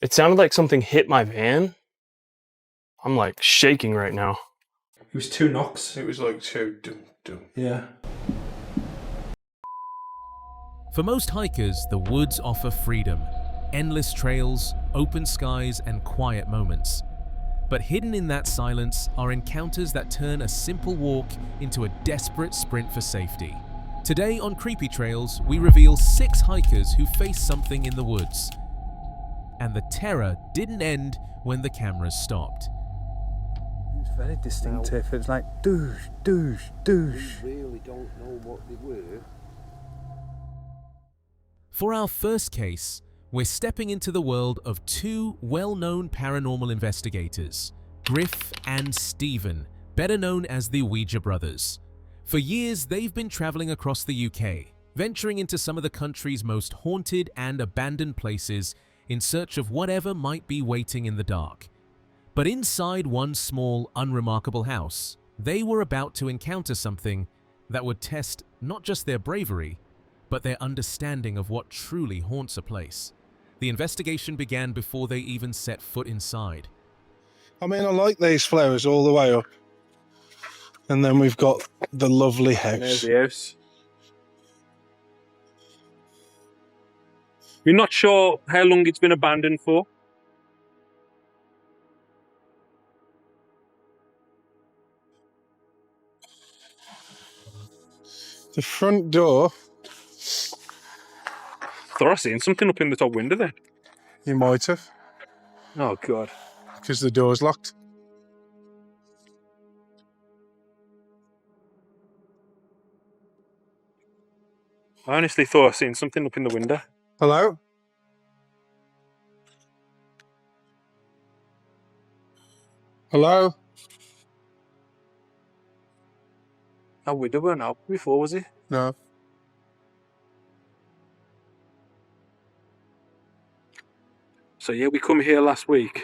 It sounded like something hit my van. I'm like shaking right now. It was 2 knocks. It was like 2 dum dum. Yeah. For most hikers, the woods offer freedom, endless trails, open skies, and quiet moments. But hidden in that silence are encounters that turn a simple walk into a desperate sprint for safety. Today on Creepy Trails, we reveal 6 hikers who faced something in the woods. And the terror didn't end when the cameras stopped. It was very distinctive. It was like doosh, doosh, doosh. We really don't know what they were. For our first case, we're stepping into the world of 2 well-known paranormal investigators, Griff and Stephen, better known as the Ouija brothers. For years, they've been traveling across the UK, venturing into some of the country's most haunted and abandoned places in search of whatever might be waiting in the dark. But inside one small, unremarkable house, they were about to encounter something that would test not just their bravery, but their understanding of what truly haunts a place. The investigation began before they even set foot inside. I mean, I like these flowers all the way up. And then we've got the lovely house. There's the house. We're not sure how long it's been abandoned for. The front door. Thought I seen something up in the top window there. You might have, Oh God. because the door's locked. I honestly thought I seen something up in the window. Hello? Hello? That window weren't out before, was it? No. So yeah, we come here last week,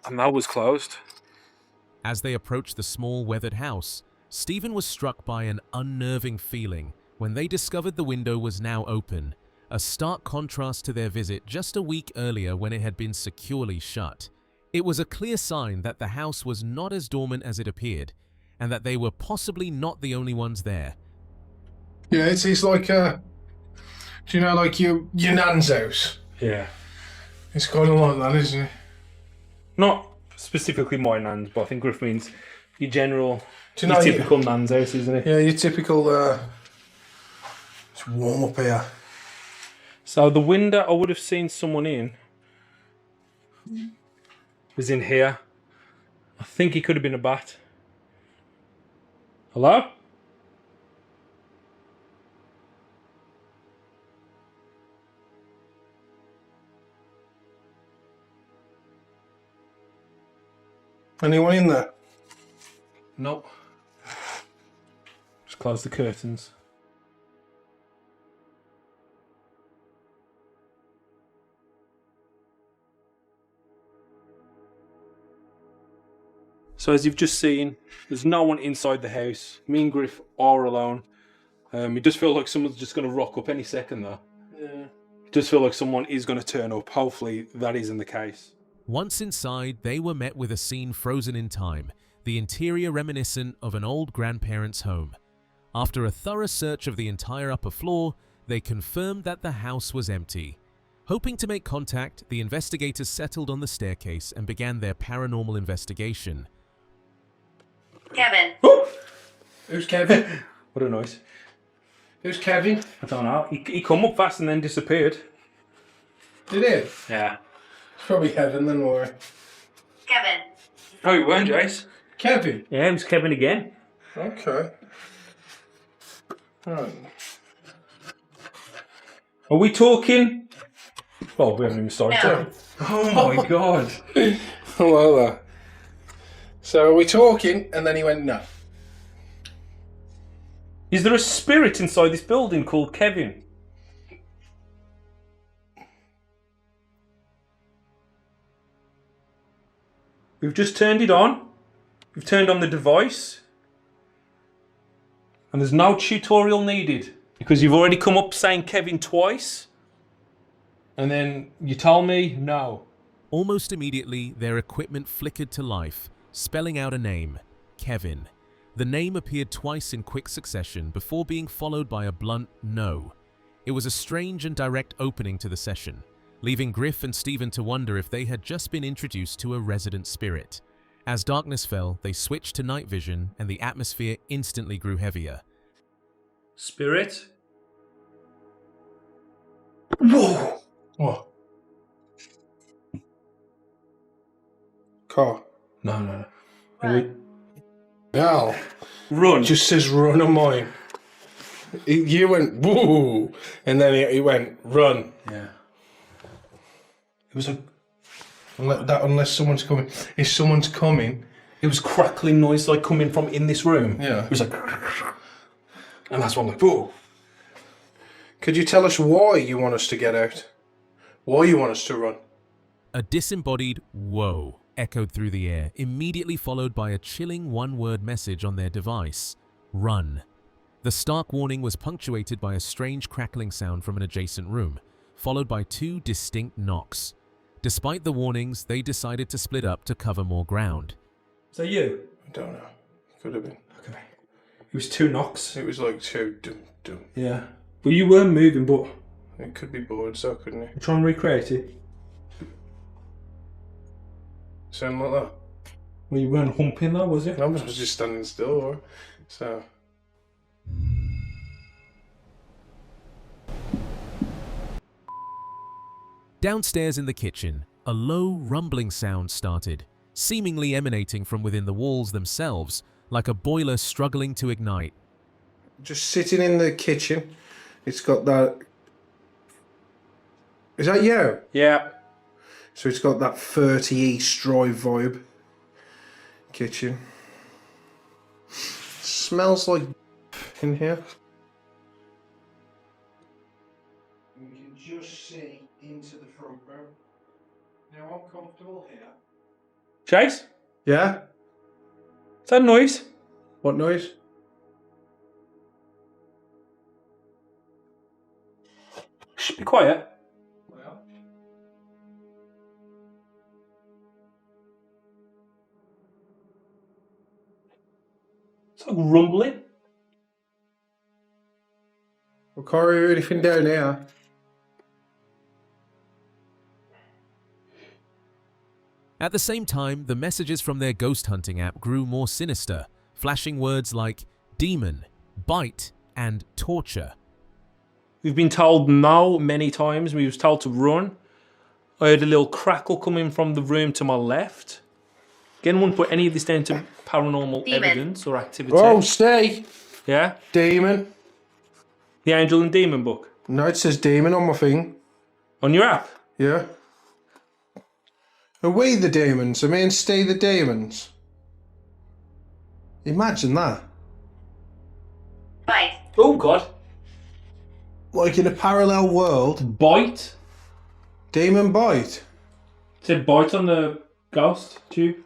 and that was closed. As they approached the small, weathered house, Stephen was struck by an unnerving feeling when they discovered the window was now open, a stark contrast to their visit just a week earlier when it had been securely shut. It was a clear sign that the house was not as dormant as it appeared, and that they were possibly not the only ones there. Yeah, it's like, do you know, like your nan's house? Yeah. It's kind of like that, isn't it? Not specifically my nan's, but I think Griff means your general, Do you your know typical nan's house, isn't it? Yeah, your typical, it's warm up here. So the window I would have seen someone in was in here. I think he could have been a bat. Hello? Anyone in there? Nope. Just close the curtains. So as you've just seen, there's no one inside the house. Me and Griff are alone. It does feel like someone's just going to rock up any second though. Yeah. It does feel like someone is going to turn up. Hopefully that isn't the case. Once inside, they were met with a scene frozen in time, the interior reminiscent of an old grandparent's home. After a thorough search of the entire upper floor, they confirmed that the house was empty. Hoping to make contact, the investigators settled on the staircase and began their paranormal investigation. Kevin. Oh! Who's Kevin? What a noise. Who's Kevin? I don't know. He come up fast and then disappeared. Did it? Yeah. It's probably Kevin then, or... Kevin. Oh, you weren't, Jace? Kevin? Yeah, it was Kevin again. Okay. Right. Are we talking? Oh, we haven't even started. No. Oh my God. Hello there. So are we talking? And then he went, no. Is there a spirit inside this building called Kevin? We've just turned it on. We've turned on the device. And there's no tutorial needed because you've already come up saying Kevin twice. And then you told me no. Almost immediately, their equipment flickered to life, spelling out a name, Kevin. The name appeared twice in quick succession before being followed by a blunt no. It was a strange and direct opening to the session, leaving Griff and Stephen to wonder if they had just been introduced to a resident spirit. As darkness fell, they switched to night vision and the atmosphere instantly grew heavier. Spirit? Whoa! What? Car. No. No. Run. It just says run on mine. You went woo, and then he went run. Yeah. It was a... Unless someone's coming. If someone's coming... It was crackling noise like coming from in this room. Yeah. It was like... And that's what I'm like, whoa. Could you tell us why you want us to get out? Why you want us to run? A disembodied whoa echoed through the air, immediately followed by a chilling one-word message on their device, run. The stark warning was punctuated by a strange crackling sound from an adjacent room, followed by 2 distinct knocks. Despite the warnings, they decided to split up to cover more ground. Is that you? I don't know. Could have been. Okay. It was 2 knocks. It was like 2 dum. Yeah. But you weren't moving, but... It could be bored, so couldn't it? Try and recreate it. Sound like that? Well, you weren't humping though, was it? I was just standing still, so... Downstairs in the kitchen, a low rumbling sound started, seemingly emanating from within the walls themselves, like a boiler struggling to ignite. Just sitting in the kitchen, it's got that... Is that you? Yeah. So it's got that 30 East Drive vibe. Kitchen. Smells like in here. You can just see into the front room. Now I'm comfortable here. Chase? Yeah? Is that a noise? What noise? Shh, be quiet. It's like rumbling. We can't hear anything down here. At the same time, the messages from their ghost hunting app grew more sinister, flashing words like demon, bite, and torture. We've been told no many times. We was told to run. I heard a little crackle coming from the room to my left. Again, wouldn't put any of this down to paranormal Demon. evidence or activity. Oh, stay! Yeah? Demon. The Angel and Demon book. No, it says demon on my thing. On your app. Yeah. Are we the demons? Are me and Steve the demons? Imagine that. Bite. Oh, God. Like in a parallel world, Bite. demon bite. It said bite on the ghost tube.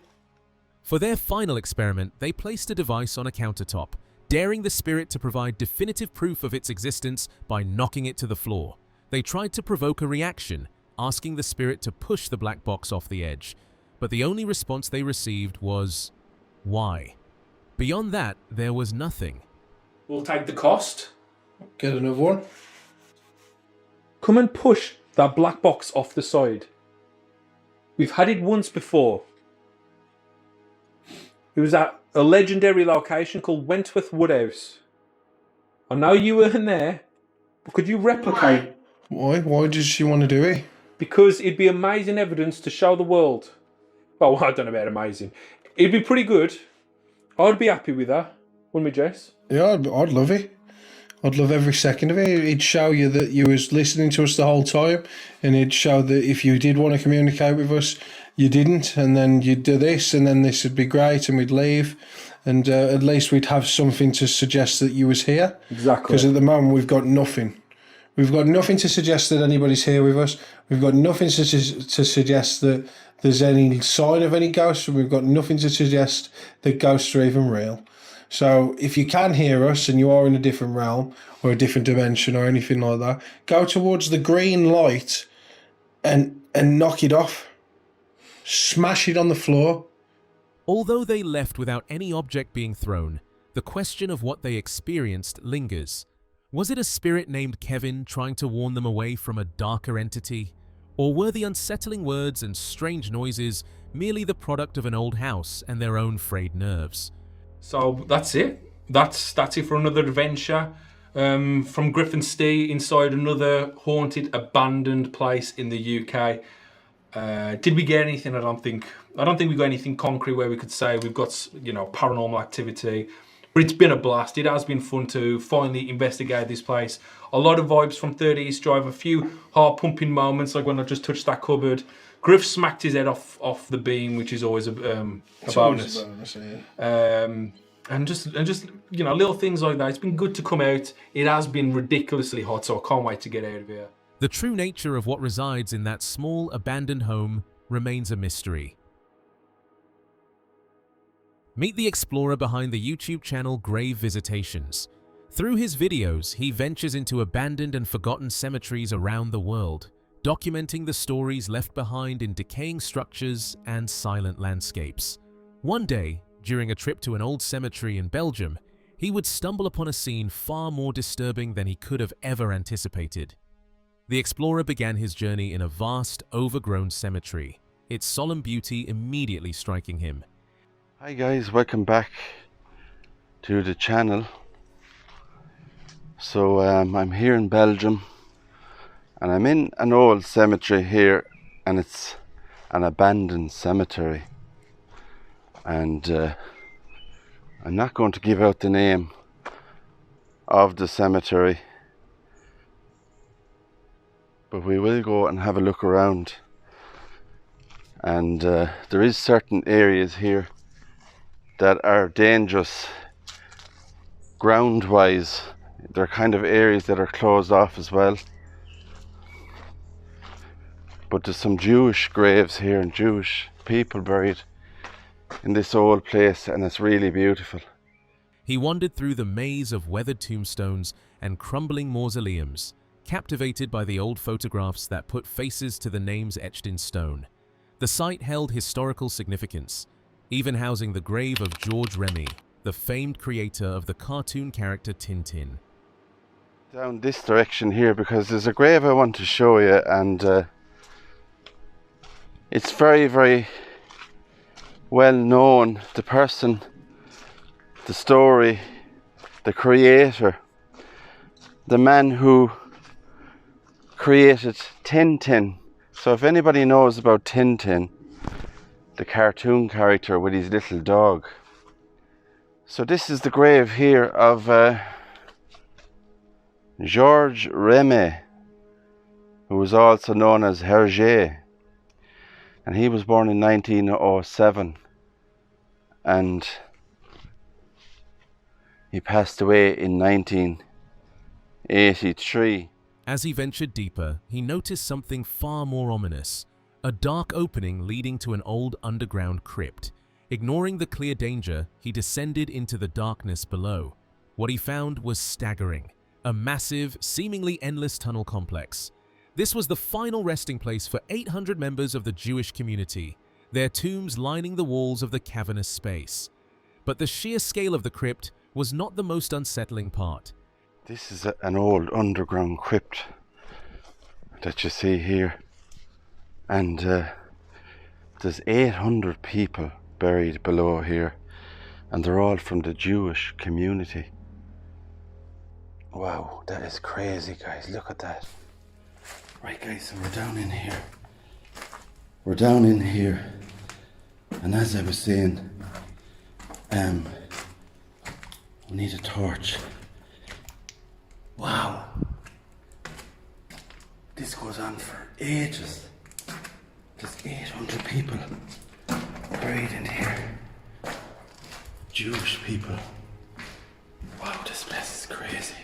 For their final experiment, they placed a device on a countertop, daring the spirit to provide definitive proof of its existence by knocking it to the floor. They tried to provoke a reaction, asking the spirit to push the black box off the edge, but the only response they received was, why? Beyond that, there was nothing. We'll take the cost. Get another one. Come and push that black box off the side. We've had it once before. It was at a legendary location called Wentworth Woodhouse. I know you weren't there, but could you replicate? Why? Why does she want to do it? Because it'd be amazing evidence to show the world. Well, I don't know about amazing. It'd be pretty good. I'd be happy with that, wouldn't we, Jess? Yeah, I'd love it. I'd love every second of it. It'd show you that you was listening to us the whole time, and it'd show that if you did want to communicate with us, you didn't, and then you'd do this, and then this would be great, and we'd leave, and at least we'd have something to suggest that you was here. Exactly. Because at the moment we've got nothing. We've got nothing to suggest that anybody's here with us. We've got nothing to suggest that there's any sign of any ghosts, and we've got nothing to suggest that ghosts are even real. So if you can hear us and you are in a different realm or a different dimension or anything like that, go towards the green light and knock it off. Smash it on the floor. Although they left without any object being thrown, the question of what they experienced lingers. Was it a spirit named Kevin trying to warn them away from a darker entity? Or were the unsettling words and strange noises merely the product of an old house and their own frayed nerves? So that's it. That's it for another adventure. From Griff and Steve inside another haunted, abandoned place in the UK. Did we get anything? I don't think we got anything concrete where we could say we've got, paranormal activity. But it's been a blast. It has been fun to finally investigate this place. A lot of vibes from 30 East Drive. A few heart-pumping moments, like when I just touched that cupboard. Griff smacked his head off the beam, which is always a bonus. And just little things like that. It's been good to come out. It has been ridiculously hot, so I can't wait to get out of here. The true nature of what resides in that small, abandoned home remains a mystery. Meet the explorer behind the YouTube channel Grave Visitations. Through his videos, he ventures into abandoned and forgotten cemeteries around the world, documenting the stories left behind in decaying structures and silent landscapes. One day, during a trip to an old cemetery in Belgium, he would stumble upon a scene far more disturbing than he could have ever anticipated. The explorer began his journey in a vast, overgrown cemetery, its solemn beauty immediately striking him. Hi guys, welcome back to the channel. So I'm here in Belgium and I'm in an old cemetery here, and it's an abandoned cemetery, and I'm not going to give out the name of the cemetery, but we will go and have a look around. And there is certain areas here that are dangerous ground wise. They're kind of areas that are closed off as well. But there's some Jewish graves here and Jewish people buried in this old place, and it's really beautiful. He wandered through the maze of weathered tombstones and crumbling mausoleums, captivated by the old photographs that put faces to the names etched in stone. The site held historical significance, even housing the grave of George Remy, the famed creator of the cartoon character Tintin. Down this direction here, because there's a grave I want to show you, and it's very, very well known. The person, the story, the creator, the man who created Tintin. So if anybody knows about Tintin, the cartoon character with his little dog. So this is the grave here of George Remy, who was also known as Hergé, and he was born in 1907 and he passed away in 1983. As he ventured deeper, he noticed something far more ominous, a dark opening leading to an old underground crypt. Ignoring the clear danger, he descended into the darkness below. What he found was staggering, a massive, seemingly endless tunnel complex. This was the final resting place for 800 members of the Jewish community, their tombs lining the walls of the cavernous space. But the sheer scale of the crypt was not the most unsettling part. This is an old underground crypt that you see here, and there's 800 people buried below here, and they're all from the Jewish community. Wow, that is crazy, guys. Look at that. Right, guys, so we're down in here. We're down in here, and as I was saying, we need a torch. Wow. This goes on for ages. There's 800 people buried in here. Jewish people. Wow, this place is crazy.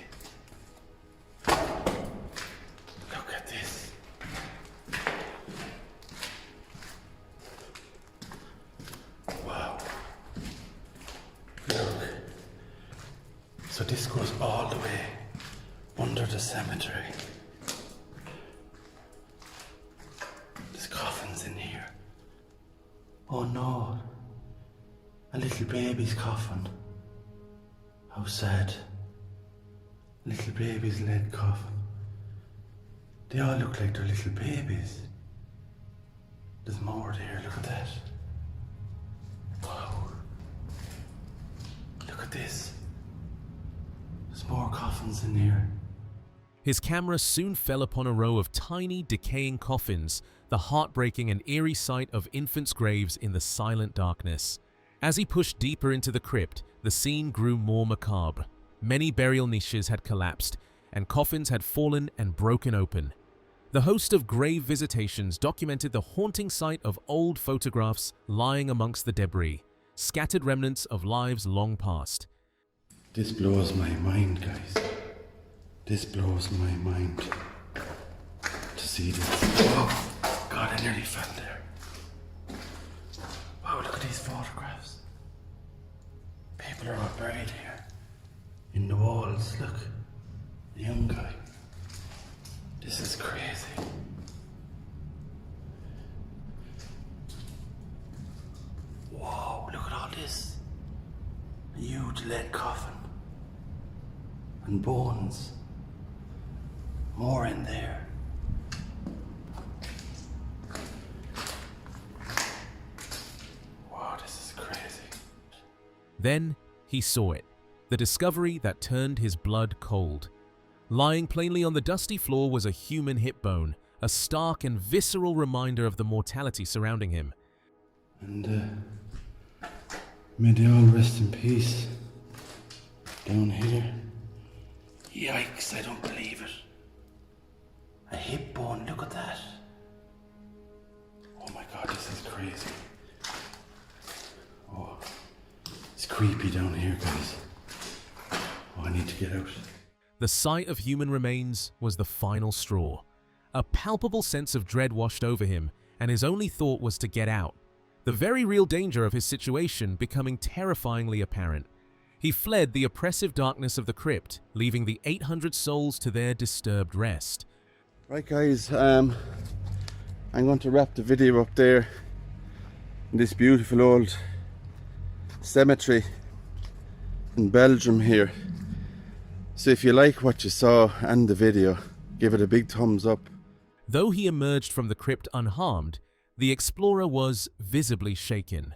Look at this. Wow. Look. So this goes all the way under the cemetery. Oh no, a little baby's coffin. How sad. Little baby's lead coffin. They all look like they're little babies. There's more there, look at that. Wow. Look at this. There's more coffins in here. His camera soon fell upon a row of tiny, decaying coffins, the heartbreaking and eerie sight of infants' graves in the silent darkness. As he pushed deeper into the crypt, the scene grew more macabre. Many burial niches had collapsed, and coffins had fallen and broken open. The host of grave visitations documented the haunting sight of old photographs lying amongst the debris, scattered remnants of lives long past. This blows my mind, guys. This blows my mind. To see this. Oh, God, I nearly fell there. Wow, look at these photographs. People are all buried here. In the walls, look. The young guy. This is crazy. Whoa, look at all this. A huge lead coffin. And bones. More in there. Wow, this is crazy. Then he saw it, the discovery that turned his blood cold. Lying plainly on the dusty floor was a human hip bone, a stark and visceral reminder of the mortality surrounding him. And may they all rest in peace. Down here. Yikes, I don't believe it. A hip bone, look at that. Oh my God, this is crazy. Oh, it's creepy down here, guys. Oh, I need to get out. The sight of human remains was the final straw. A palpable sense of dread washed over him, and his only thought was to get out, the very real danger of his situation becoming terrifyingly apparent. He fled the oppressive darkness of the crypt, leaving the 800 souls to their disturbed rest. Right, guys, I'm going to wrap the video up there in this beautiful old cemetery in Belgium here. So if you like what you saw and the video, give it a big thumbs up. Though he emerged from the crypt unharmed, the explorer was visibly shaken.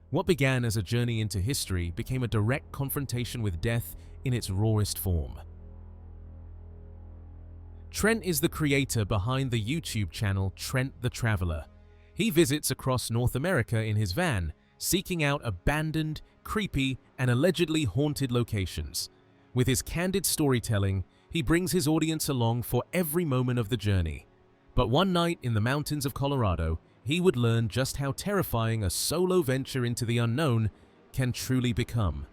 What began as a journey into history became a direct confrontation with death in its rawest form. Trent is the creator behind the YouTube channel Trent the Traveler. He visits across North America in his van, seeking out abandoned, creepy, and allegedly haunted locations. With his candid storytelling, he brings his audience along for every moment of the journey. But one night in the mountains of Colorado, he would learn just how terrifying a solo venture into the unknown can truly become.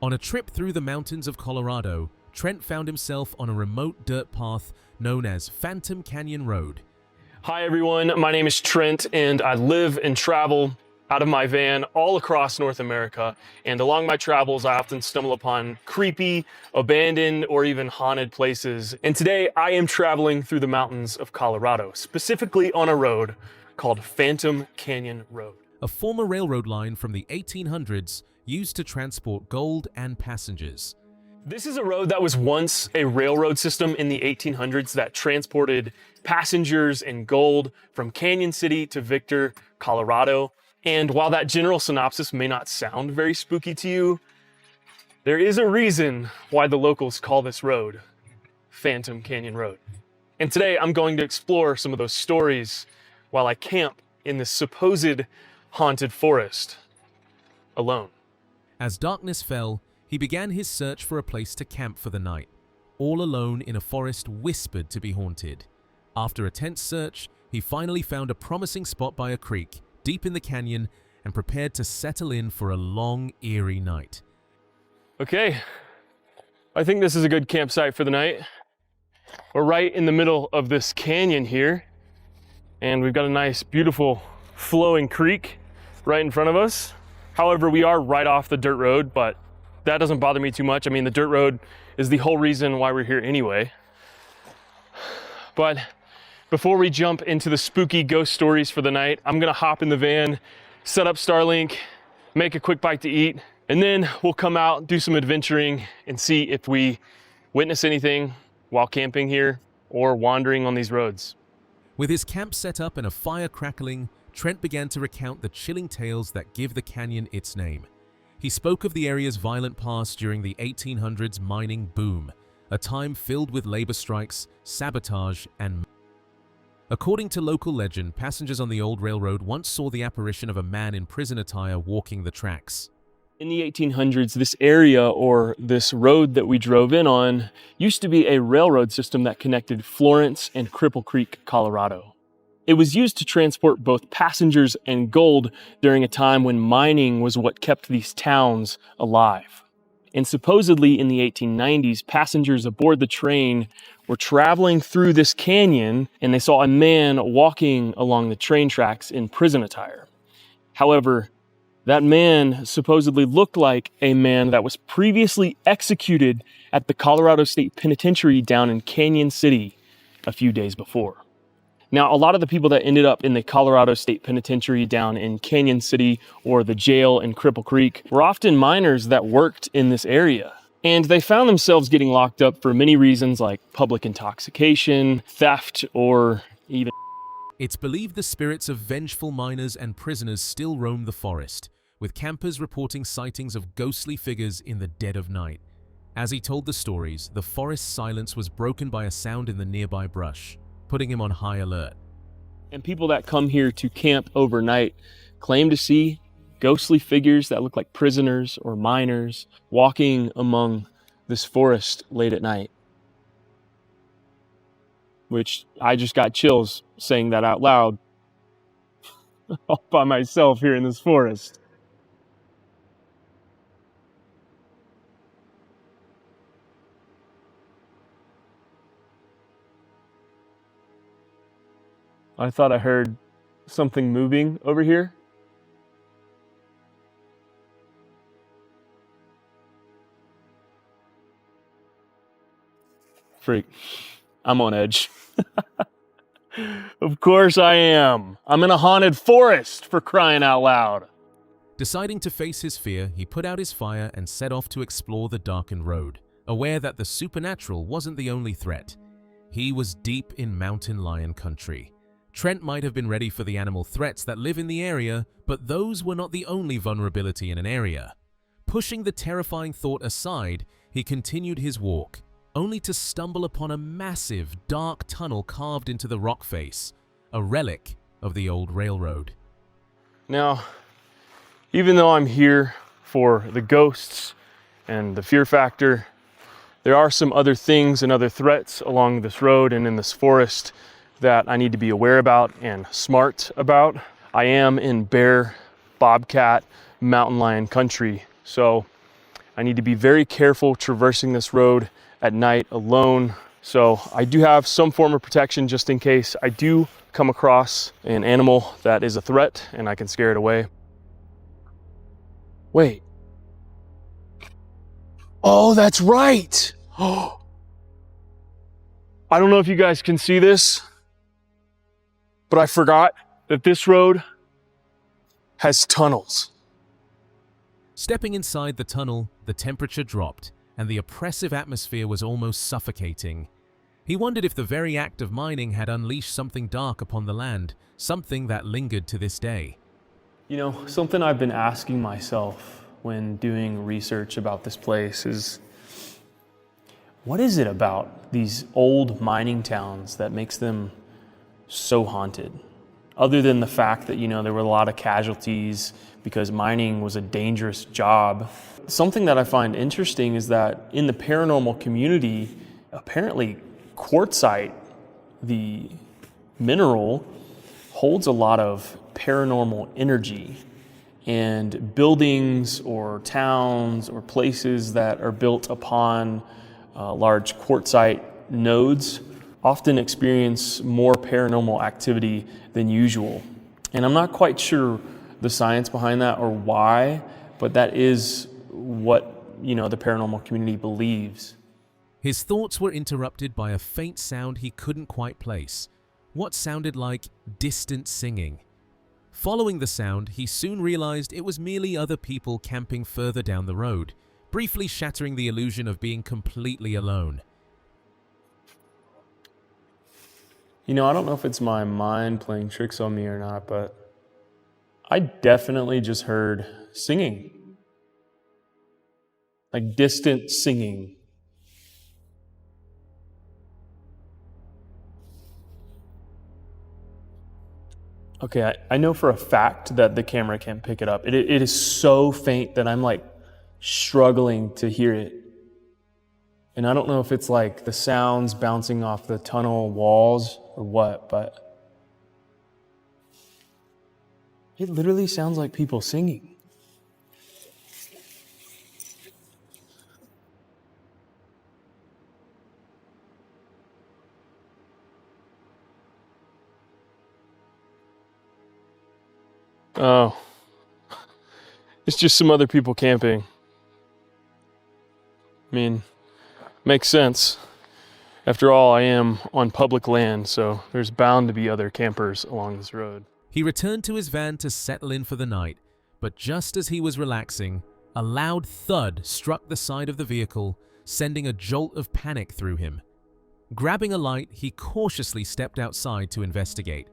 On a trip through the mountains of Colorado, Trent found himself on a remote dirt path known as Phantom Canyon Road. Hi everyone, my name is Trent and I live and travel out of my van all across North America, and along my travels I often stumble upon creepy, abandoned, or even haunted places. And today I am traveling through the mountains of Colorado, specifically on a road called Phantom Canyon Road. A former railroad line from the 1800s used to transport gold and passengers. This is a road that was once a railroad system in the 1800s that transported passengers and gold from Canyon City to Victor, Colorado. And while that general synopsis may not sound very spooky to you, there is a reason why the locals call this road Phantom Canyon Road. And today I'm going to explore some of those stories while I camp in this supposed haunted forest alone. As darkness fell, he began his search for a place to camp for the night, all alone in a forest whispered to be haunted. After a tense search, he finally found a promising spot by a creek, deep in the canyon, and prepared to settle in for a long, eerie night. Okay, I think this is a good campsite for the night. We're right in the middle of this canyon here, and we've got a nice, beautiful, flowing creek right in front of us. However, we are right off the dirt road, but that doesn't bother me too much. I mean, the dirt road is the whole reason why we're here anyway. But before we jump into the spooky ghost stories for the night, I'm gonna hop in the van, set up Starlink, make a quick bite to eat, and then we'll come out, do some adventuring, and see if we witness anything while camping here or wandering on these roads. With his camp set up and a fire crackling, Trent began to recount the chilling tales that give the canyon its name. He spoke of the area's violent past during the 1800s mining boom, a time filled with labor strikes, sabotage, and... According to local legend, passengers on the old railroad once saw the apparition of a man in prison attire walking the tracks. In the 1800s, this area, or this road that we drove in on, used to be a railroad system that connected Florence and Cripple Creek, Colorado. It was used to transport both passengers and gold during a time when mining was what kept these towns alive. And supposedly in the 1890s, passengers aboard the train were traveling through this canyon and they saw a man walking along the train tracks in prison attire. However, that man supposedly looked like a man that was previously executed at the Colorado State Penitentiary down in Canyon City a few days before. Now, a lot of the people that ended up in the Colorado State Penitentiary down in Canyon City or the jail in Cripple Creek were often miners that worked in this area. And they found themselves getting locked up for many reasons like public intoxication, theft, or even... It's believed the spirits of vengeful miners and prisoners still roam the forest, with campers reporting sightings of ghostly figures in the dead of night. As he told the stories, the forest silence was broken by a sound in the nearby brush, putting him on high alert. And people that come here to camp overnight claim to see ghostly figures that look like prisoners or miners walking among this forest late at night. Which I just got chills saying that out loud all by myself here in this forest. I thought I heard something moving over here. Freak. I'm on edge. Of course I am. I'm in a haunted forest, for crying out loud. Deciding to face his fear, he put out his fire and set off to explore the darkened road, aware that the supernatural wasn't the only threat. He was deep in mountain lion country. Trent might have been ready for the animal threats that live in the area, but those were not the only vulnerability in an area. Pushing the terrifying thought aside, he continued his walk, only to stumble upon a massive, dark tunnel carved into the rock face, a relic of the old railroad. Now, even though I'm here for the ghosts and the fear factor, there are some other things and other threats along this road and in this forest that I need to be aware about and smart about. I am in bear, bobcat, mountain lion country, so I need to be very careful traversing this road at night alone. So I do have some form of protection just in case I do come across an animal that is a threat and I can scare it away. Wait. Oh, that's right. Oh. I don't know if you guys can see this, but I forgot that this road has tunnels. Stepping inside the tunnel, the temperature dropped, and the oppressive atmosphere was almost suffocating. He wondered if the very act of mining had unleashed something dark upon the land, something that lingered to this day. You know, something I've been asking myself when doing research about this place is, what is it about these old mining towns that makes them so haunted? Other than the fact that, you know, there were a lot of casualties because mining was a dangerous job. Something that I find interesting is that in the paranormal community, apparently quartzite, the mineral, holds a lot of paranormal energy, and buildings or towns or places that are built upon large quartzite nodes often experience more paranormal activity than usual. And I'm not quite sure the science behind that or why, but that is what, you know, the paranormal community believes. His thoughts were interrupted by a faint sound he couldn't quite place. What sounded like distant singing. Following the sound, he soon realized it was merely other people camping further down the road, briefly shattering the illusion of being completely alone. You know, I don't know if it's my mind playing tricks on me or not, but I definitely just heard singing. Like distant singing. Okay, I know for a fact that the camera can't pick it up. It is so faint that I'm like struggling to hear it. And I don't know if it's like the sounds bouncing off the tunnel walls or what, but it literally sounds like people singing. Oh, it's just some other people camping. I mean, makes sense. After all, I am on public land, so there's bound to be other campers along this road. He returned to his van to settle in for the night, but just as he was relaxing, a loud thud struck the side of the vehicle, sending a jolt of panic through him. Grabbing a light, he cautiously stepped outside to investigate.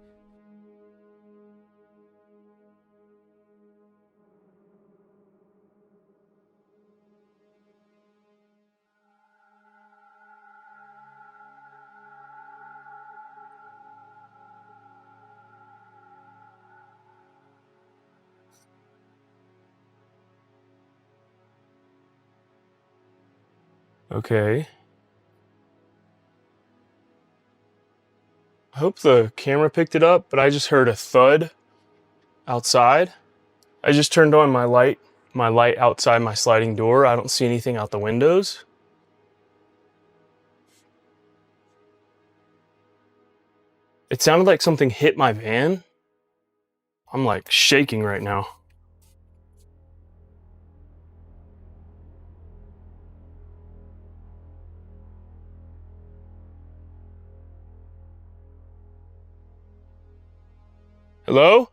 Okay. I hope the camera picked it up, but I just heard a thud outside. I just turned on my light outside my sliding door. I don't see anything out the windows. It sounded like something hit my van. I'm like shaking right now. Hello?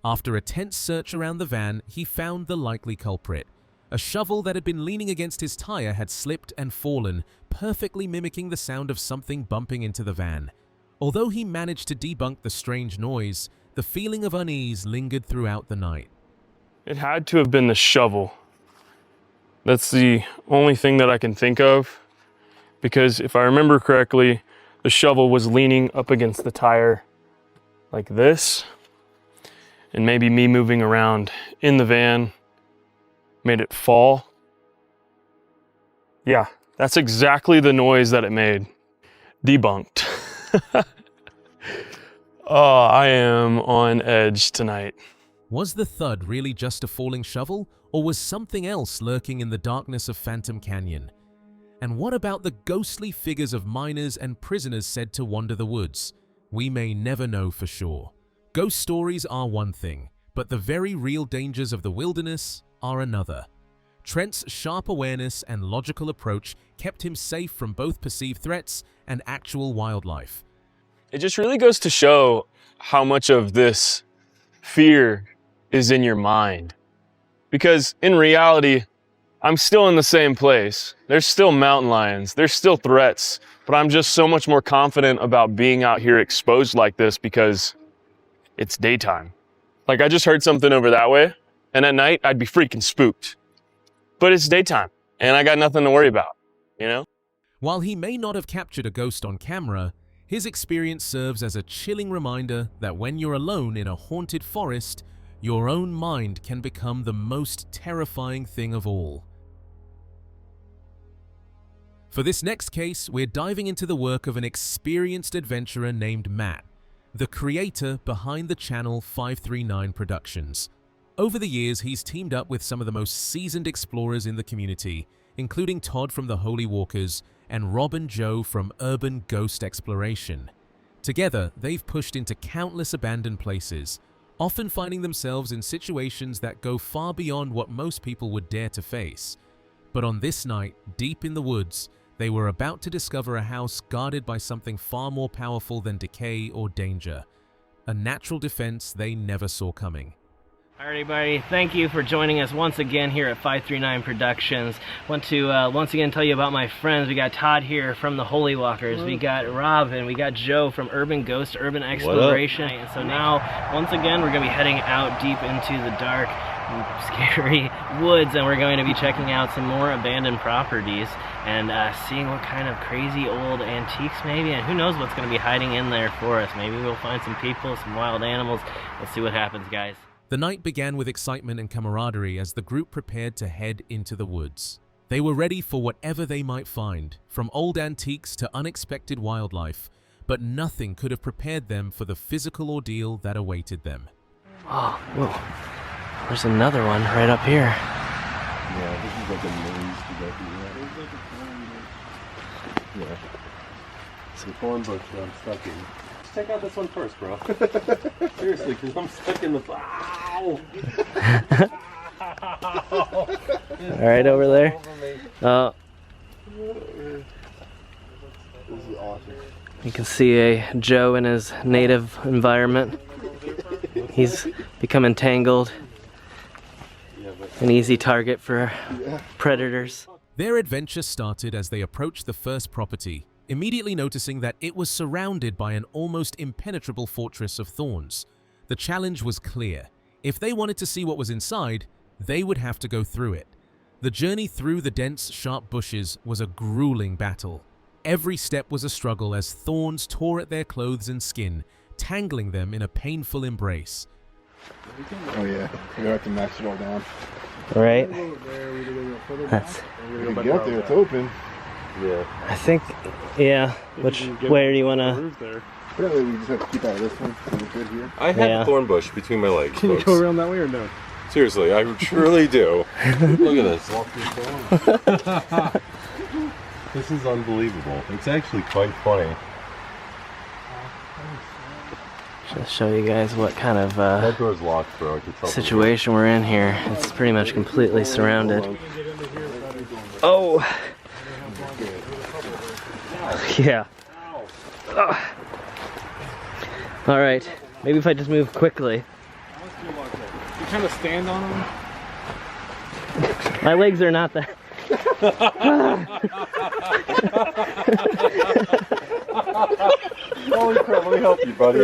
After a tense search around the van, he found the likely culprit. A shovel that had been leaning against his tire had slipped and fallen, perfectly mimicking the sound of something bumping into the van. Although he managed to debunk the strange noise, the feeling of unease lingered throughout the night. It had to have been the shovel. That's the only thing that I can think of, because if I remember correctly, the shovel was leaning up against the tire like this, and maybe me moving around in the van made it fall. Yeah, that's exactly the noise that it made. Debunked. Oh, I am on edge tonight. Was the thud really just a falling shovel, or was something else lurking in the darkness of Phantom Canyon? And what about the ghostly figures of miners and prisoners said to wander the woods? We may never know for sure. Ghost stories are one thing, but the very real dangers of the wilderness are another. Trent's sharp awareness and logical approach kept him safe from both perceived threats and actual wildlife. It just really goes to show how much of this fear is in your mind. Because in reality, I'm still in the same place. There's still mountain lions, there's still threats, but I'm just so much more confident about being out here exposed like this because it's daytime. Like I just heard something over that way, and at night I'd be freaking spooked. But it's daytime, and I got nothing to worry about, you know? While he may not have captured a ghost on camera, his experience serves as a chilling reminder that when you're alone in a haunted forest, your own mind can become the most terrifying thing of all. For this next case, we're diving into the work of an experienced adventurer named Matt, the creator behind the channel 539 Productions. Over the years, he's teamed up with some of the most seasoned explorers in the community, including Todd from the Holy Walkers and Rob and Joe from Urban Ghost Exploration. Together, they've pushed into countless abandoned places, often finding themselves in situations that go far beyond what most people would dare to face. But on this night, deep in the woods, they were about to discover a house guarded by something far more powerful than decay or danger. a natural defense they never saw coming. All right, everybody, thank you for joining us once again here at 539 Productions. Want to once again tell you about my friends. We got Todd here from the Holy Walkers. We got Rob and we got Joe from Urban Ghost Urban Exploration. And so now, once again, we're going to be heading out deep into the dark, scary woods, and we're going to be checking out some more abandoned properties and seeing what kind of crazy old antiques maybe, and who knows what's going to be hiding in there for us. Maybe we'll find some people, some wild animals. Let's see what happens, guys. The night began with excitement and camaraderie as the group prepared to head into the woods. They were ready for whatever they might find, from old antiques to unexpected wildlife, but nothing could have prepared them for the physical ordeal that awaited them. Oh, whoa. There's another one right up here. Yeah, this is like a maze to go through. Yeah. Some thorn bush that I'm stuck in. Check out this one first, bro. Seriously, because I'm stuck in the... Ow! Right over there. This is awesome. You can see a Joe in his native environment. He's become entangled. An easy target for predators. Their adventure started as they approached the first property, immediately noticing that it was surrounded by an almost impenetrable fortress of thorns. The challenge was clear. If they wanted to see what was inside, they would have to go through it. The journey through the dense, sharp bushes was a grueling battle. Every step was a struggle as thorns tore at their clothes and skin, tangling them in a painful embrace. Oh yeah, we have to max it all down. Right? That's... We can get there, it's open. Yeah. I think, yeah. Which way do you want to... Apparently we just have to keep out of this one. So we're good here. I have a thorn bush between my legs. Can you go around that way or no? Seriously, I truly do. Look at this. This is unbelievable. It's actually quite funny. Just show you guys what kind of That door's locked, bro. I can tell situation we're in here. It's pretty much completely surrounded. Oh! Yeah. Oh. All right. Maybe if I just move quickly. You kind of stand on them. My legs are not that. Holy crap, let me help you, buddy.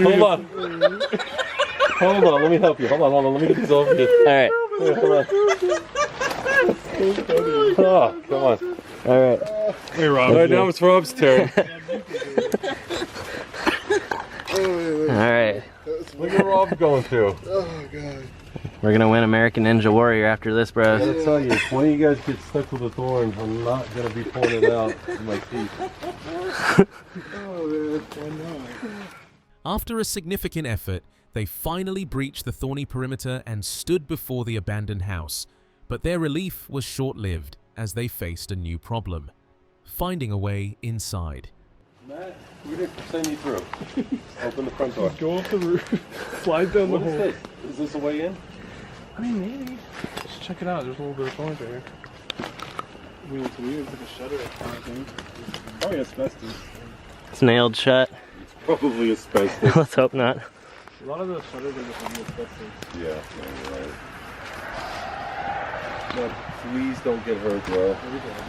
Hold on. Hold on, let me help you. Hold on, let me get these over you. Alright. Come on. Oh, come on. Alright. Hey, Rob. Alright, now it's Rob's turn. Alright. Look at Rob going through. Oh god. We're gonna win American Ninja Warrior after this, bros. I gotta tell you, if one of you guys gets stuck with a thorn, I'm not gonna be pulling it out with my teeth. Oh man, why not? After a significant effort, they finally breached the thorny perimeter and stood before the abandoned house. But their relief was short-lived as they faced a new problem: finding a way inside. Matt, we're gonna send you through. Open the front door. Go up the roof. Slide down the hole. What is this? Is this a way in? I mean, maybe. Just check it out. There's a little bit of thorns there. I mean, it's weird. It's like a shutter, I think. Probably asbestos. It's nailed shut. It's probably asbestos. Let's hope not. A lot of the shutters are just asbestos. Yeah, you're right. No, please don't get hurt, bro.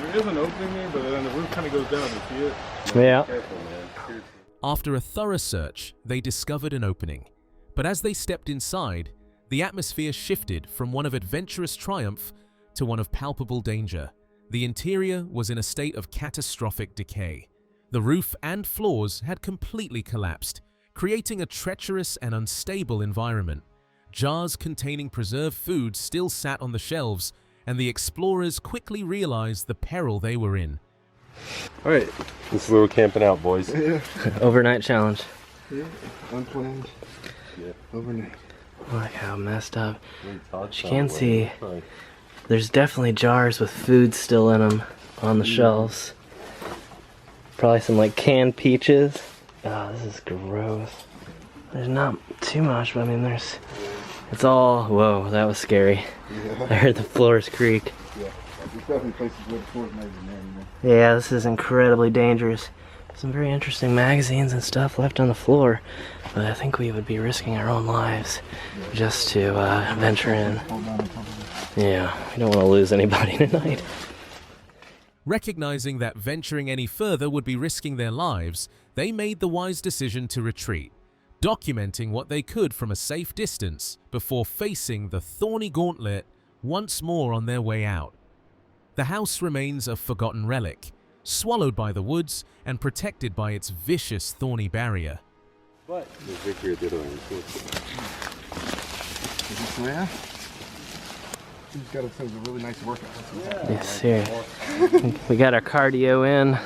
There is an opening there, but then the roof kind of goes down. You see it? Yeah. Careful, man. Seriously. After a thorough search, they discovered an opening. But as they stepped inside, the atmosphere shifted from one of adventurous triumph to one of palpable danger. The interior was in a state of catastrophic decay. The roof and floors had completely collapsed, creating a treacherous and unstable environment. Jars containing preserved food still sat on the shelves, and the explorers quickly realized the peril they were in. Alright, this is where we're camping out, boys. Yeah. Overnight challenge. Yeah. Unplanned. Yeah. Overnight. Look how messed up. As you can see, there's definitely jars with food still in them on the shelves. Probably some like canned peaches. Oh, this is gross. There's not too much, but I mean it's all, whoa, that was scary. Yeah. I heard the floors creak. Yeah. There's definitely places where the floor's not even there anymore. Yeah, this is incredibly dangerous. some very interesting magazines and stuff left on the floor, but I think we would be risking our own lives just to venture in. Yeah, we don't want to lose anybody tonight. Recognizing that venturing any further would be risking their lives, they made the wise decision to retreat, documenting what they could from a safe distance before facing the thorny gauntlet once more on their way out. The house remains a forgotten relic, swallowed by the woods and protected by its vicious thorny barrier. But He's got a really nice workout. Yes, here. We got our cardio in.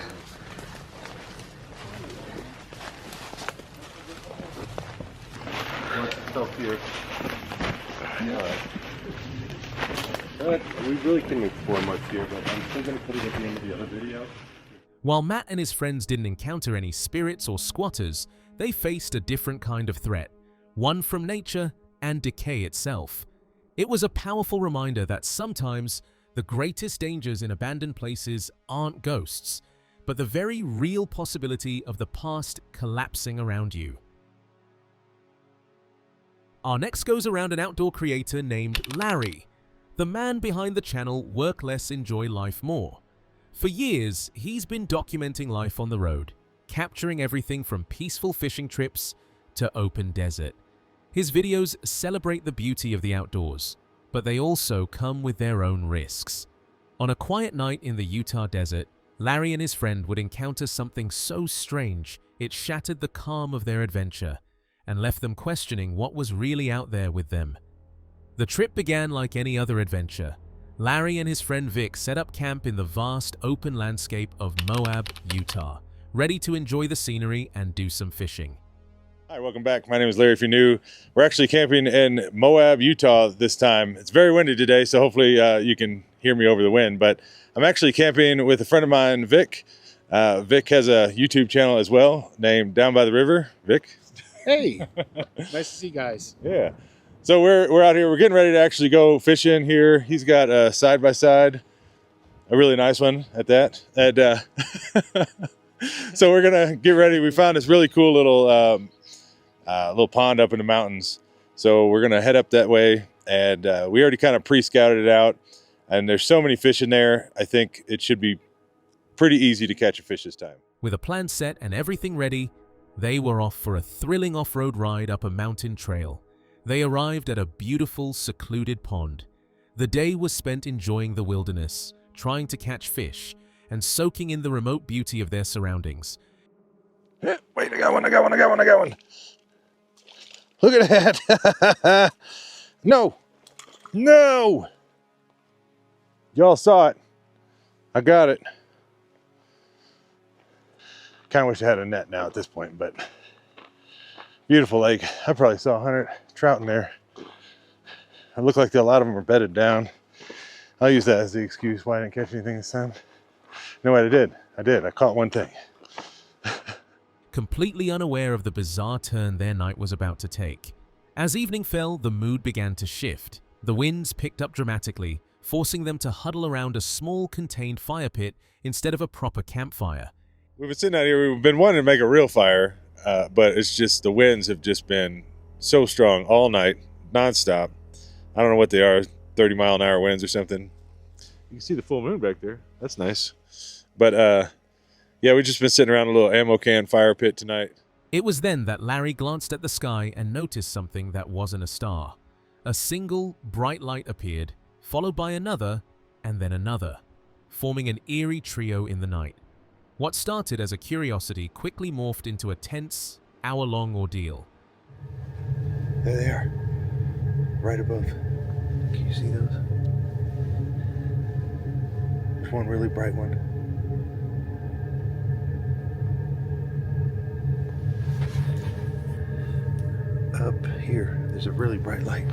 Here. We really couldn't explore much here, but I'm still going to put it at the end of the other video. While Matt and his friends didn't encounter any spirits or squatters, they faced a different kind of threat, one from nature and decay itself. It was a powerful reminder that sometimes the greatest dangers in abandoned places aren't ghosts, but the very real possibility of the past collapsing around you. Our next goes around an outdoor creator named Larry, the man behind the channel Work Less, Enjoy Life More. For years, he's been documenting life on the road, capturing everything from peaceful fishing trips to open desert. His videos celebrate the beauty of the outdoors, but they also come with their own risks. On a quiet night in the Utah desert, Larry and his friend would encounter something so strange it shattered the calm of their adventure and left them questioning what was really out there with them. The trip began like any other adventure. Larry and his friend Vic set up camp in the vast open landscape of Moab, Utah, ready to enjoy the scenery and do some fishing. Hi, welcome back. My name is Larry if you're new. We're actually camping in Moab, Utah this time. It's very windy today, so hopefully you can hear me over the wind, but I'm actually camping with a friend of mine, Vic. Vic has a YouTube channel as well named Down by the River. Vic? Hey, nice to see you guys. Yeah. So we're out here. We're getting ready to actually go fishing here. He's got a side-by-side, a really nice one at that. And so we're going to get ready. We found this really cool little pond up in the mountains. So we're going to head up that way. And we already kind of pre-scouted it out. And there's so many fish in there, I think it should be pretty easy to catch a fish this time. With a plan set and everything ready, they were off for a thrilling off-road ride up a mountain trail. They arrived at a beautiful, secluded pond. The day was spent enjoying the wilderness, trying to catch fish, and soaking in the remote beauty of their surroundings. Wait, I got one. Look at that. No. Y'all saw it. I got it. Kind of wish I had a net now at this point, but beautiful lake. I probably saw 100 trout in there. It looked like a lot of them were bedded down. I'll use that as the excuse why I didn't catch anything this time. No, I did. I caught one thing. Completely unaware of the bizarre turn their night was about to take. As evening fell, the mood began to shift. The winds picked up dramatically, forcing them to huddle around a small contained fire pit instead of a proper campfire. We've been sitting out here. We've been wanting to make a real fire, but it's just the winds have just been so strong all night, nonstop. I don't know what they are, 30-mile-an-hour winds or something. You can see the full moon back there. That's nice. But yeah, we've just been sitting around a little ammo can fire pit tonight. It was then that Larry glanced at the sky and noticed something that wasn't a star. A single bright light appeared, followed by another, and then another, forming an eerie trio in the night. What started as a curiosity quickly morphed into a tense, hour-long ordeal. There they are, right above. Can you see those? There's one really bright one. Up here, there's a really bright light.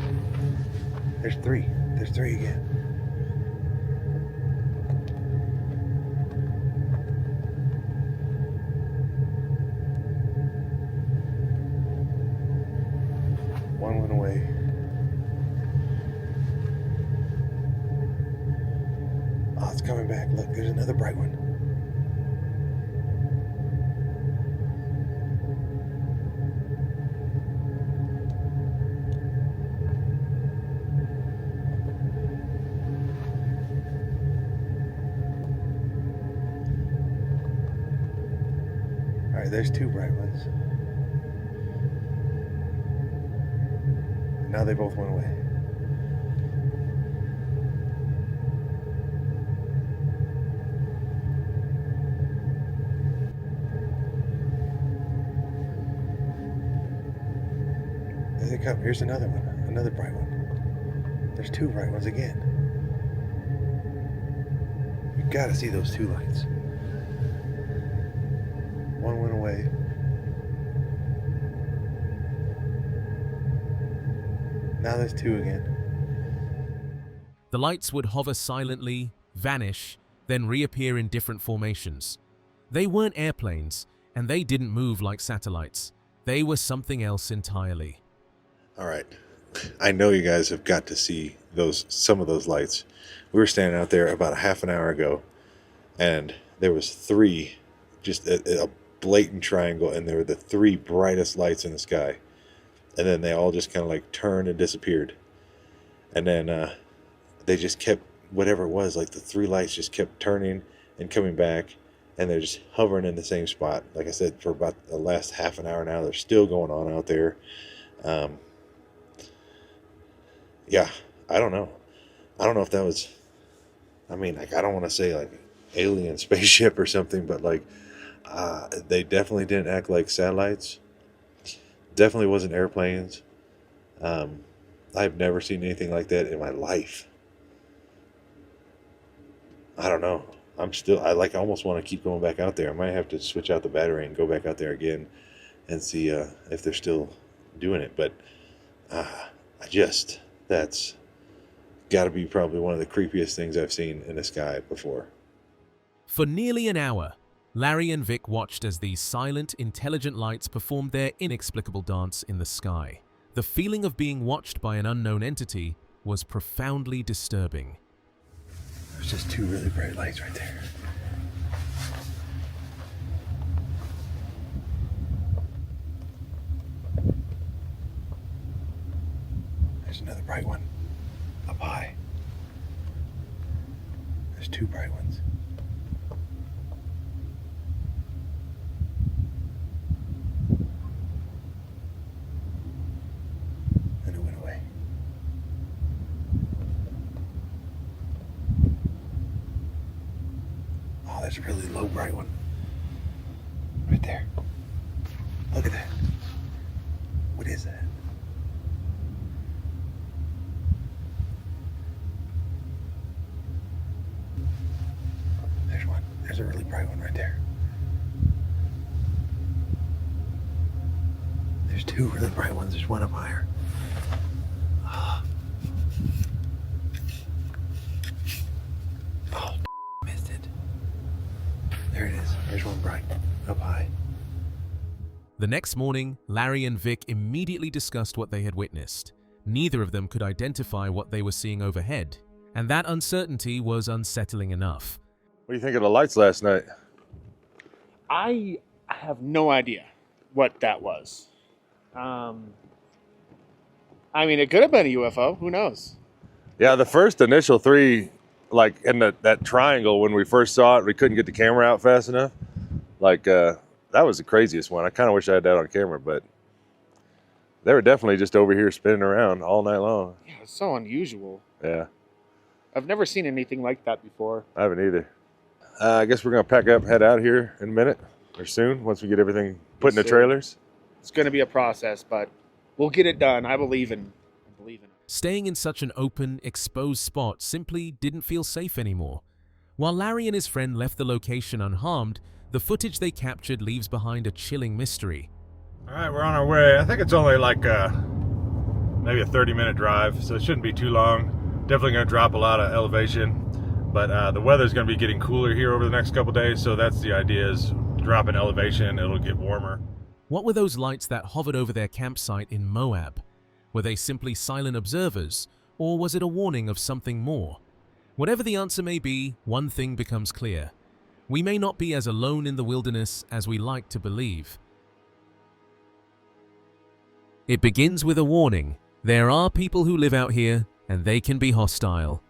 There's three again. One went away. Oh, it's coming back. Look, there's another bright one. Alright, there's two bright ones. Now they both went away. There they come. Here's another one. Another bright one. There's two bright ones again. You gotta see those two lights. One went away. Now there's two again. The lights would hover silently, vanish, then reappear in different formations. They weren't airplanes, and they didn't move like satellites. They were something else entirely. All right. I know you guys have got to see some of those lights. We were standing out there about a half an hour ago, and there was three, just a blatant triangle, and there were the three brightest lights in the sky. And then they all just kind of like turned and disappeared. And then they just kept, whatever it was, like the three lights just kept turning and coming back, and they're just hovering in the same spot. Like I said, for about the last half an hour now, they're still going on out there. Yeah, I don't know. I don't know if that was, I mean, like, I don't want to say like alien spaceship or something, but like, they definitely didn't act like satellites. Definitely wasn't airplanes. I've never seen anything like that in my life. I don't know. I almost want to keep going back out there. I might have to switch out the battery and go back out there again and see if they're still doing it. But that's got to be probably one of the creepiest things I've seen in the sky before. For nearly an hour, Larry and Vic watched as these silent, intelligent lights performed their inexplicable dance in the sky. The feeling of being watched by an unknown entity was profoundly disturbing. There's just two really bright lights right there. There's another bright one up high. There's two bright ones. And it went away. Oh, there's a really low bright one. Right there. Look at that. What is that? There's one. There's a really bright one right there. There's two really bright ones. There's one up higher. Oh, missed it. There it is. There's one bright up high. The next morning, Larry and Vic immediately discussed what they had witnessed. Neither of them could identify what they were seeing overhead, and that uncertainty was unsettling enough. What do you think of the lights last night? I have no idea what that was. I mean, it could have been a UFO. Who knows? Yeah, the first initial three, like in that triangle, when we first saw it, we couldn't get the camera out fast enough. Like, that was the craziest one. I kind of wish I had that on camera, but they were definitely just over here spinning around all night long. Yeah, it's so unusual. Yeah. I've never seen anything like that before. I haven't either. I guess we're going to pack up, head out here in a minute or soon, once we get everything put in the trailers. It's going to be a process, but we'll get it done. I believe in it. Staying in such an open, exposed spot simply didn't feel safe anymore. While Larry and his friend left the location unharmed, the footage they captured leaves behind a chilling mystery. All right, we're on our way. I think it's only like maybe a 30-minute drive, so it shouldn't be too long. Definitely going to drop a lot of elevation, but the weather's going to be getting cooler here over the next couple days, so that's the idea, is drop in elevation, it'll get warmer. What were those lights that hovered over their campsite in Moab? Were they simply silent observers, or was it a warning of something more? Whatever the answer may be, one thing becomes clear. We may not be as alone in the wilderness as we like to believe. It begins with a warning. There are people who live out here, and they can be hostile.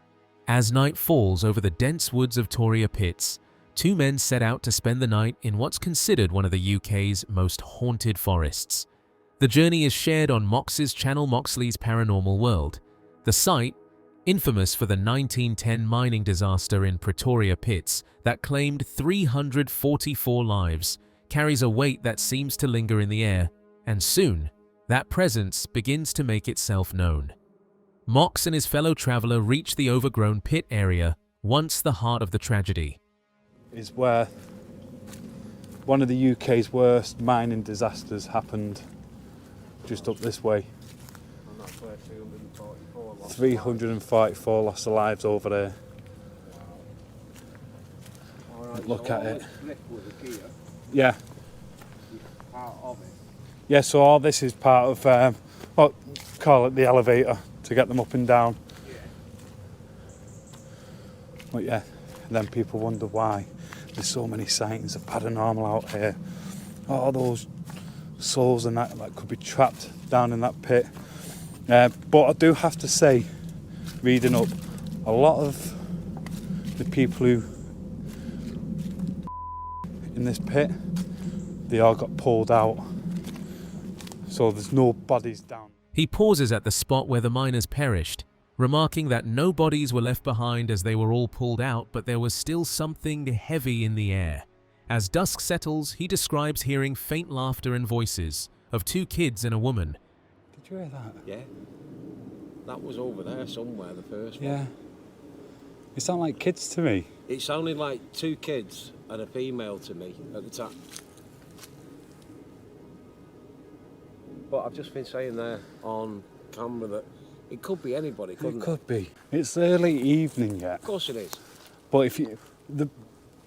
As night falls over the dense woods of Pretoria Pits, two men set out to spend the night in what's considered one of the UK's most haunted forests. The journey is shared on Mox's channel Moxley's Paranormal World. The site, infamous for the 1910 mining disaster in Pretoria Pits that claimed 344 lives, carries a weight that seems to linger in the air, and soon, that presence begins to make itself known. Mox and his fellow traveller reach the overgrown pit area, once the heart of the tragedy. Is where one of the UK's worst mining disasters happened, just up this way. And that's where 244 lost 344 lost their lives over there. Alright, Look so at all it. this brick with the gear Yeah. is part of it. Yeah, so all this is part of, what call it the elevator to get them up and down. Yeah. But yeah, then people wonder why there's so many sightings of paranormal out here. All those souls and that could be trapped down in that pit. But I do have to say, reading up, a lot of the people who in this pit, they all got pulled out. So there's no bodies down. He pauses at the spot where the miners perished, remarking that no bodies were left behind as they were all pulled out, but there was still something heavy in the air. As dusk settles, he describes hearing faint laughter and voices of two kids and a woman. Did you hear that? Yeah. That was over there somewhere, the first one. Yeah. It sounded like kids to me. It sounded like two kids and a female to me at the time. But I've just been saying there on camera that it could be anybody, couldn't it? It could be. It's early evening yet. Of course it is. But if you, the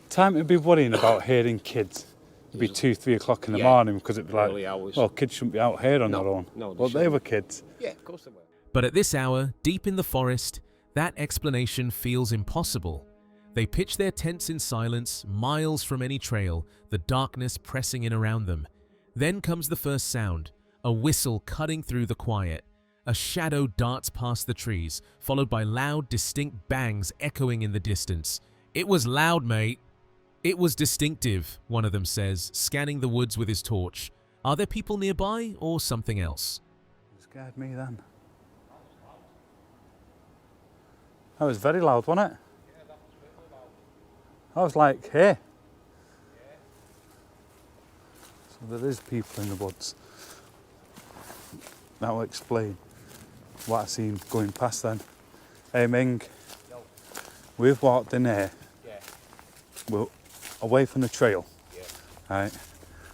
time to be worrying about hearing kids would be 2, 3 o'clock in the morning, because it'd be like, early hours. well, kids shouldn't be out here on their own. No, Well, they were kids. Yeah, of course they were. But at this hour, deep in the forest, that explanation feels impossible. They pitch their tents in silence, miles from any trail, the darkness pressing in around them. Then comes the first sound, a whistle cutting through the quiet. A shadow darts past the trees, followed by loud, distinct bangs echoing in the distance. "It was loud, mate." "It was distinctive," one of them says, scanning the woods with his torch. Are there people nearby or something else? It scared me then. That was very loud, wasn't it? Yeah, that was really loud. I was like, hey. So there is people in the woods. That will explain what I seen going past then. Hey Ming, we've walked in here. Yeah. We're away from the trail. Yeah. Right.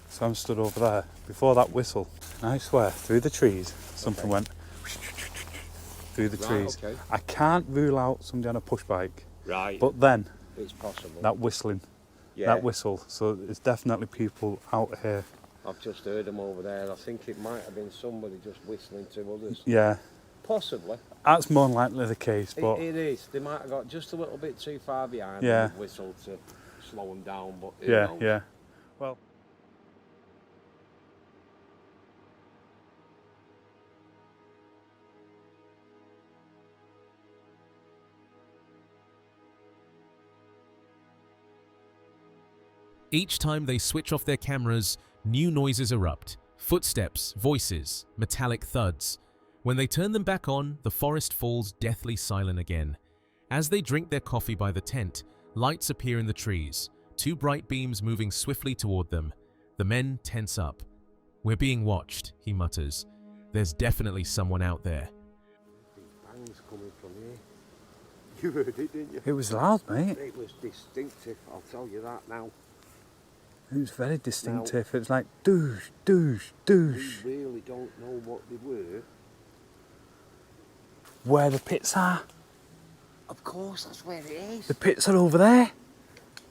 So I'm stood over there. Before that whistle, I swear, through the trees, something went through the trees. Okay. I can't rule out somebody on a push bike. Right. But then, it's possible. that whistling, Yeah. that whistle. So there's definitely people out here. I've just heard them over there. I think it might have been somebody just whistling to others. Yeah. Possibly. That's more than likely the case, but It is. They might have got just a little bit too far behind Yeah. and whistled to slow them down. But who yeah, knows? yeah. Well, Each time they switch off their cameras, new noises erupt. Footsteps, voices, metallic thuds. When they turn them back on, the forest falls deathly silent again. As they drink their coffee by the tent, lights appear in the trees, two bright beams moving swiftly toward them. The men tense up. "We're being watched," he mutters. "There's definitely someone out there." Bangs coming from here. You heard it, didn't you? it was loud, mate. It was distinctive, I'll tell you that now. It was very distinctive. It was like doosh, doosh, doosh. We really don't know what they were. Where the pits are? Of course, that's where it is. The pits are over there.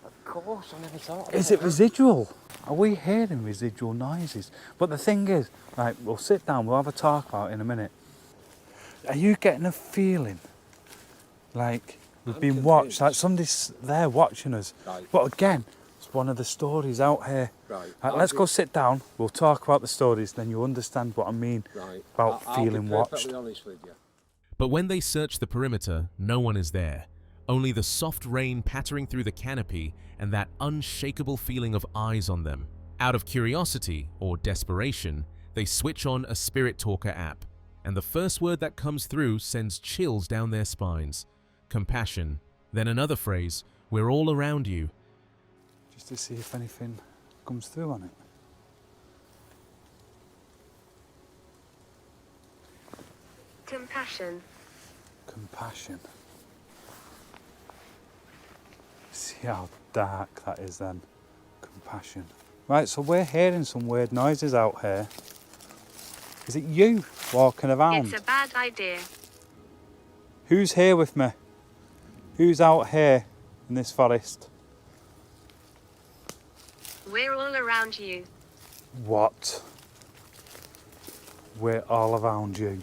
Of course, I never thought of Is that. it residual? Are we hearing residual noises? But the thing is, right, we'll sit down, we'll have a talk about it in a minute. Are you getting a feeling like we've been watched, like somebody's there watching us? Right. But again, it's one of the stories out here. Right. Right, let's go sit down, we'll talk about the stories, then you understand what I mean Right. about I'll feeling be watched. perfectly honest with you. But when they search the perimeter, no one is there. only the soft rain pattering through the canopy and that unshakable feeling of eyes on them. Out of curiosity or desperation, they switch on a Spirit Talker app, and the first word that comes through sends chills down their spines. Compassion. Then another phrase, "We're all around you." Just to see if anything comes through on it. Compassion. Compassion. See how dark that is then. Compassion. Right, so we're hearing some weird noises out here. Is it you walking around? It's a bad idea. Who's here with me? Who's out here in this forest? We're all around you. What? We're all around you.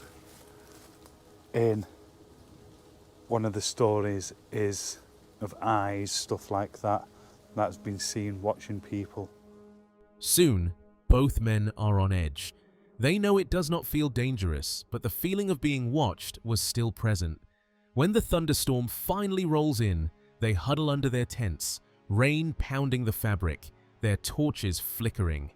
In one of the stories is of eyes, stuff like that, that's been seen watching people. Soon, both men are on edge. They know it does not feel dangerous, but the feeling of being watched was still present. When the thunderstorm finally rolls in, they huddle under their tents, rain pounding the fabric, their torches flickering.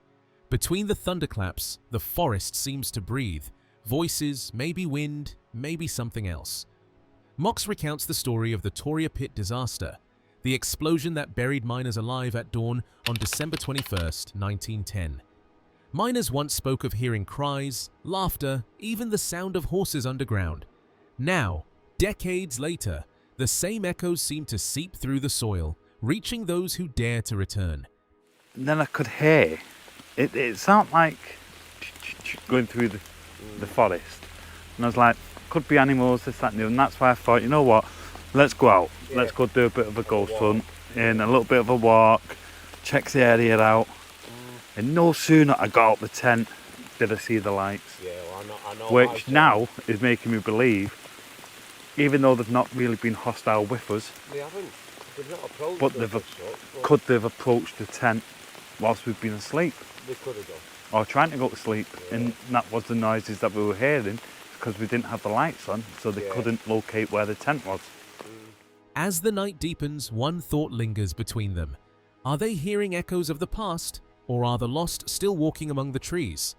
Between the thunderclaps, the forest seems to breathe. Voices, maybe wind, maybe something else. Mox recounts the story of the Pretoria Pit disaster, the explosion that buried miners alive at dawn on December 21st, 1910. Miners once spoke of hearing cries, laughter, even the sound of horses underground. Now, decades later, the same echoes seem to seep through the soil, reaching those who dare to return. And then I could hear, it sounded like going through the forest. And I was like, could be animals, this, that and the other. And that's why I thought, you know what, let's go out. Yeah. Let's go do a bit of a ghost hunt, and a little bit of a walk, check the area out. And no sooner I got out the tent did I see the lights. Yeah, well, I know which now is making me believe, even though they've not really been hostile with us, they haven't. They've not approached but could they've approached the tent whilst we've been asleep? They could have done. Or trying to go to sleep, and that was the noises that we were hearing because we didn't have the lights on, so they couldn't locate where the tent was. As the night deepens, one thought lingers between them. Are they hearing echoes of the past, or are the lost still walking among the trees?